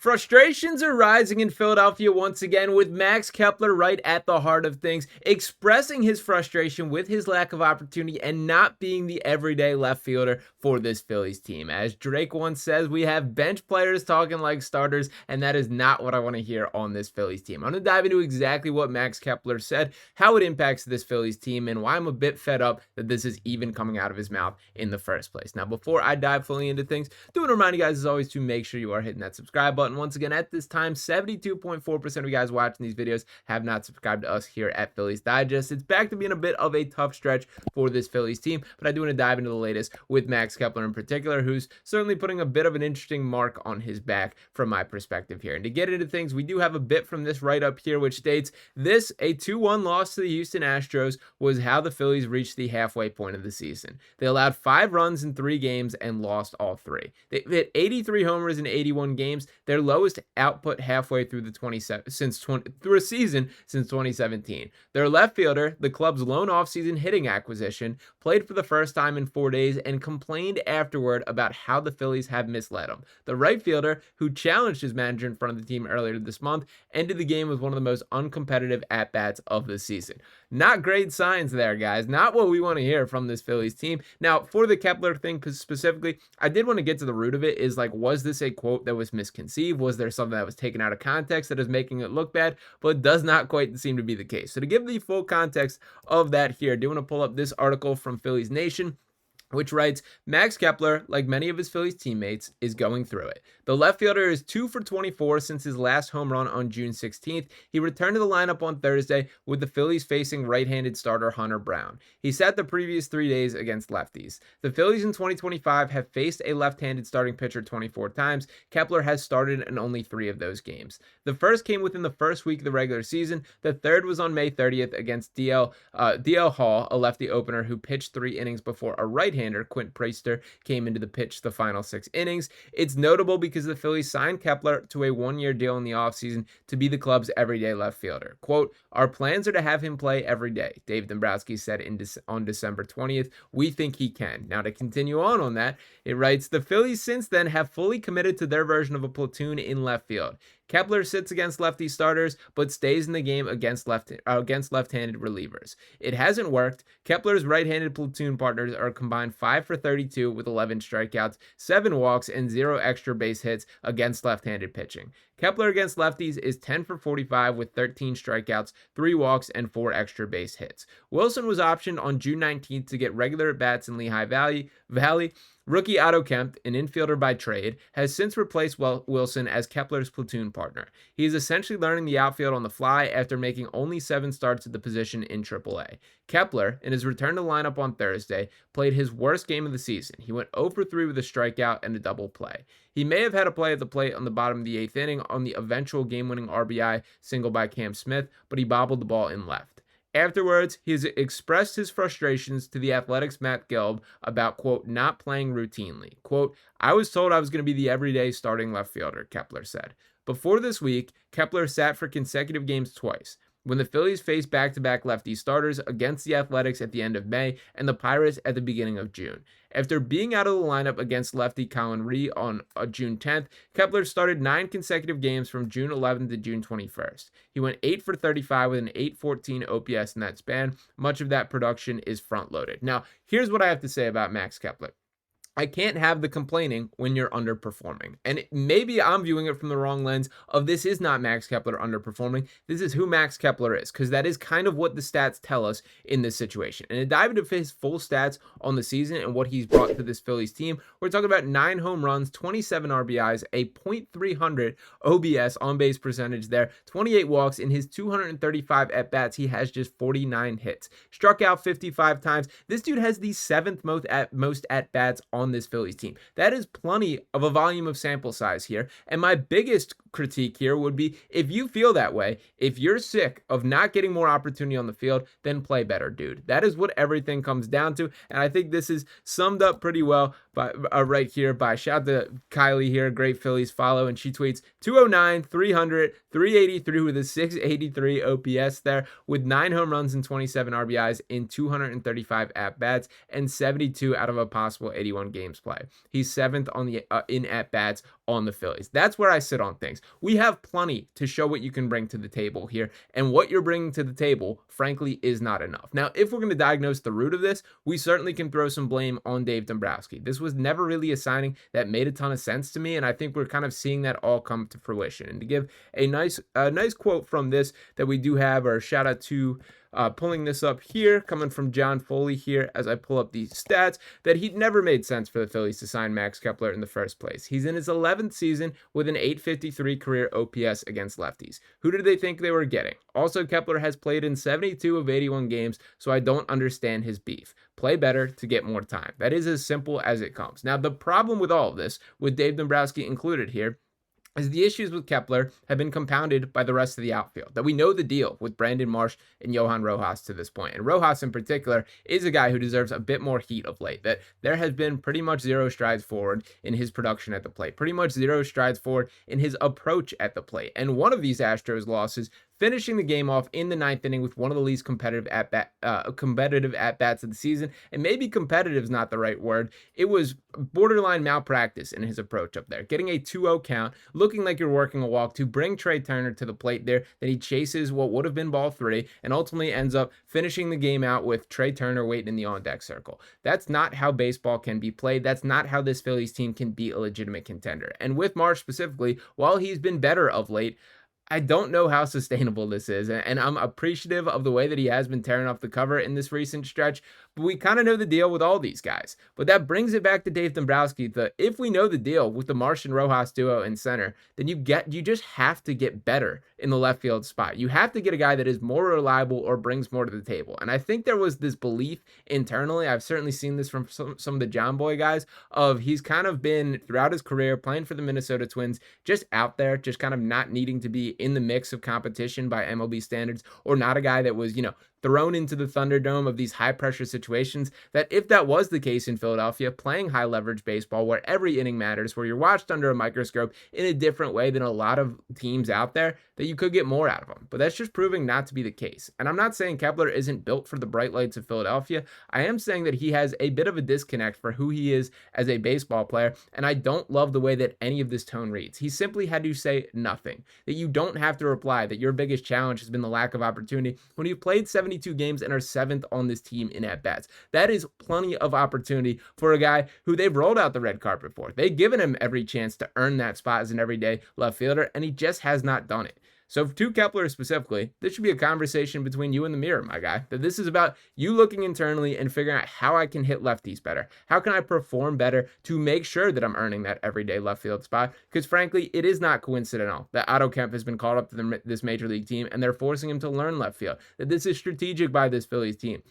Frustrations are rising in Philadelphia once again, with Max Kepler right at the heart of things, expressing his frustration with his lack of opportunity and not being the everyday left fielder for this Phillies team. As Drake once says, we have bench players talking like starters, and that is not what I want to hear on this Phillies team. I'm going to dive into exactly what Max Kepler said, how it impacts this Phillies team, and why I'm a bit fed up that this is even coming out of his mouth in the first place. Now, before I dive fully into things, do want to remind you guys, as always, to make sure you are hitting that subscribe button. Once again, at this time, 72.4% of you guys watching these videos have not subscribed to us here at Phillies Digest. It's back to being a bit of a tough stretch for this Phillies team, but I do want to dive into the latest with Max Kepler in particular, who's certainly putting a bit of an interesting mark on his back from my perspective here. And to get into things, we do have a bit from this write-up here, which states this, a 2-1 loss to the Houston Astros, was how the Phillies reached the halfway point of the season. They allowed 5 runs in 3 games and lost all 3. They hit 83 homers in 81 games, their lowest output halfway through through a season since 2017. Their left fielder, the club's lone offseason hitting acquisition, played for the first time in 4 days and complained afterward about how the Phillies have misled him. The right fielder, who challenged his manager in front of the team earlier this month, ended the game with one of the most uncompetitive at-bats of the season. Not great signs there, guys. Not what we want to hear from this Phillies team. Now, for the Kepler thing specifically, I did want to get to the root of it. Is like, was this a quote that was misconceived? Was there something that was taken out of context that is making it look bad? But it does not quite seem to be the case. So to give the full context of that here, I do want to pull up this article from Phillies Nation, which writes, Max Kepler, like many of his Phillies teammates, is going through it. The left fielder is 2 for 24 since his last home run on June 16th. He returned to the lineup on Thursday with the Phillies facing right-handed starter Hunter Brown. He sat the previous 3 days against lefties. The Phillies in 2025 have faced a left-handed starting pitcher 24 times. Kepler has started in only 3 of those games. The first came within the first week of the regular season. The third was on May 30th against DL Hall, a lefty opener who pitched 3 innings before a right-hander, Quint Priester, came into the pitch the final 6 innings. It's notable because the Phillies signed Kepler to a 1-year deal in the offseason to be the club's everyday left fielder. Quote, our plans are to have him play every day, Dave Dombrowski said on December 20th. We think he can. Now, to continue on that, it writes, the Phillies since then have fully committed to their version of a platoon in left field. Kepler sits against lefty starters, but stays in the game against left-handed relievers. It hasn't worked. Kepler's right-handed platoon partners are combined 5 for 32 with 11 strikeouts, 7 walks, and 0 extra base hits against left-handed pitching. Kepler against lefties is 10 for 45 with 13 strikeouts, 3 walks, and 4 extra base hits. Wilson was optioned on June 19th to get regular at-bats in Lehigh Valley. Rookie Otto Kemp, an infielder by trade, has since replaced Wilson as Kepler's platoon partner. He is essentially learning the outfield on the fly after making only 7 starts at the position in AAA. Kepler, in his return to the lineup on Thursday, played his worst game of the season. He went 0 for 3 with a strikeout and a double play. He may have had a play at the plate on the bottom of the 8th inning on the eventual game-winning RBI single by Cam Smith, but he bobbled the ball in left. Afterwards, he has expressed his frustrations to the Athletic's Matt Gelb about, quote, not playing routinely. Quote, I was told I was going to be the everyday starting left fielder, Kepler said. Before this week, Kepler sat for consecutive games twice, when the Phillies faced back-to-back lefty starters against the Athletics at the end of May and the Pirates at the beginning of June. After being out of the lineup against lefty Colin Ree on June 10th, Kepler started 9 consecutive games from June 11th to June 21st. He went 8 for 35 with an 814 OPS in that span. Much of that production is front-loaded. Now, here's what I have to say about Max Kepler. I can't have the complaining when you're underperforming. And maybe I'm viewing it from the wrong lens of this is not Max Kepler underperforming. This is who Max Kepler is, because that is kind of what the stats tell us in this situation. And to dive into his full stats on the season and what he's brought to this Phillies team, we're talking about 9 home runs, 27 RBIs, a .300 OBS on-base percentage there, 28 walks. In his 235 at-bats, he has just 49 hits. Struck out 55 times. This dude has the 7th most at-bats on this Phillies team. That is plenty of a volume of sample size here. And my biggest critique here would be, if you feel that way, if you're sick of not getting more opportunity on the field, then play better, dude. That is what everything comes down to. And I think this is summed up pretty well by right here by, shout out to Kylie here, great Phillies follow, and she tweets 209, 300, 383 with a 683 OPS there, with 9 home runs and 27 RBIs in 235 at-bats and 72 out of a possible 81 games play. He's 7th on the in at-bats on the Phillies. That's where I sit on things. We have plenty to show what you can bring to the table here, and what you're bringing to the table, frankly, is not enough. Now, if we're going to diagnose the root of this, we certainly can throw some blame on Dave Dombrowski. This was never really a signing that made a ton of sense to me, and I think we're kind of seeing that all come to fruition. And to give a nice quote from this that we do have, or shout out to pulling this up here, coming from John Foley here as I pull up these stats, that he'd never made sense for the Phillies to sign Max Kepler in the first place. He's in his 11th season with an .853 career OPS against lefties. Who did they think they were getting? Also, Kepler has played in 72 of 81 games, so I don't understand his beef. Play better to get more time. That is as simple as it comes. Now, the problem with all of this, with Dave Dombrowski included here, is the issues with Kepler have been compounded by the rest of the outfield. That we know the deal with Brandon Marsh and Johan Rojas to this point. And Rojas in particular is a guy who deserves a bit more heat of late. That there has been pretty much zero strides forward in his production at the plate. Pretty much zero strides forward in his approach at the plate. And one of these Astros losses, finishing the game off in the ninth inning with one of the least competitive at-bats of the season. And maybe competitive is not the right word. It was borderline malpractice in his approach up there. Getting a 2-0 count, looking like you're working a walk to bring Trey Turner to the plate there, that he chases what would have been ball 3 and ultimately ends up finishing the game out with Trey Turner waiting in the on-deck circle. That's not how baseball can be played. That's not how this Phillies team can be a legitimate contender. And with Marsh specifically, while he's been better of late, I don't know how sustainable this is, and I'm appreciative of the way that he has been tearing off the cover in this recent stretch, but we kind of know the deal with all these guys. But that brings it back to Dave Dombrowski. If we know the deal with the Marsh and Rojas duo in center, then you just have to get better in the left field spot. You have to get a guy that is more reliable or brings more to the table. And I think there was this belief internally, I've certainly seen this from some of the John Boy guys, of he's kind of been, throughout his career, playing for the Minnesota Twins, just out there, just kind of not needing to be in the mix of competition by MLB standards, or not a guy that was, thrown into the Thunderdome of these high pressure situations. That if that was the case in Philadelphia, playing high leverage baseball where every inning matters, where you're watched under a microscope in a different way than a lot of teams out there, that you could get more out of them. But that's just proving not to be the case. And I'm not saying Kepler isn't built for the bright lights of Philadelphia. I am saying that he has a bit of a disconnect for who he is as a baseball player, and I don't love the way that any of this tone reads. He simply had to say nothing. That you don't have to reply that your biggest challenge has been the lack of opportunity when you've played 72 games and are 7th on this team in at-bats. That is plenty of opportunity for a guy who they've rolled out the red carpet for. They've given him every chance to earn that spot as an everyday left fielder, and he just has not done it. So to Kepler specifically, this should be a conversation between you and the mirror, my guy. That this is about you looking internally and figuring out how I can hit lefties better. How can I perform better to make sure that I'm earning that everyday left field spot? Because frankly, it is not coincidental that Otto Kemp has been called up to this major league team and they're forcing him to learn left field. That this is strategic by this Phillies team.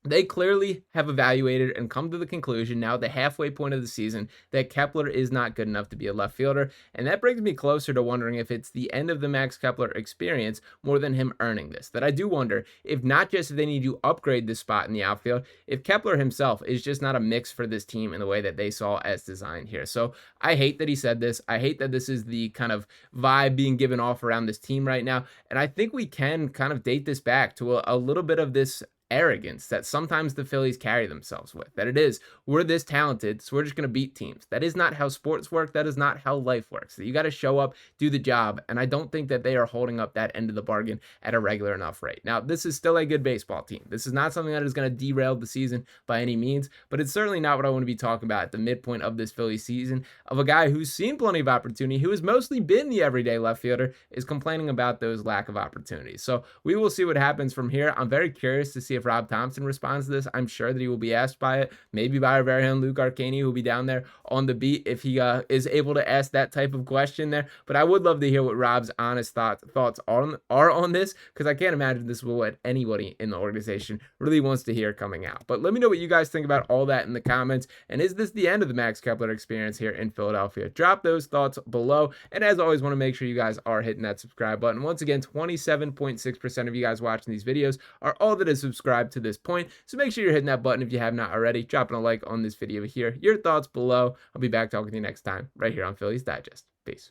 They clearly have evaluated and come to the conclusion now at the halfway point of the season that Kepler is not good enough to be a left fielder. And that brings me closer to wondering if it's the end of the Max Kepler experience more than him earning this. That I do wonder if not just if they need to upgrade this spot in the outfield, if Kepler himself is just not a mix for this team in the way that they saw as designed here. So I hate that he said this. I hate that this is the kind of vibe being given off around this team right now. And I think we can kind of date this back to a little bit of this arrogance that sometimes the Phillies carry themselves with. That it is, we're this talented, so we're just going to beat teams. That is not how sports work. That is not how life works. That you got to show up, do the job, and I don't think that they are holding up that end of the bargain at a regular enough rate. Now, this is still a good baseball team. This is not something that is going to derail the season by any means, but it's certainly not what I want to be talking about at the midpoint of this Phillies season, of a guy who's seen plenty of opportunity, who has mostly been the everyday left fielder, is complaining about those lack of opportunities. So we will see what happens from here. I'm very curious to see if Rob Thomson responds to this. I'm sure that he will be asked by it, maybe by our very own Luke Arcani, who will be down there on the beat if he is able to ask that type of question there. But I would love to hear what Rob's honest thoughts are on this, because I can't imagine this is what anybody in the organization really wants to hear coming out. But let me know what you guys think about all that in the comments. And is this the end of the Max Kepler experience here in Philadelphia? Drop those thoughts below. And as always, want to make sure you guys are hitting that subscribe button. Once again, 27.6% of you guys watching these videos are all that is subscribed to this point. So make sure you're hitting that button if you have not already. Dropping a like on this video here. Your thoughts below. I'll be back talking to you next time right here on Phillies Digest. Peace.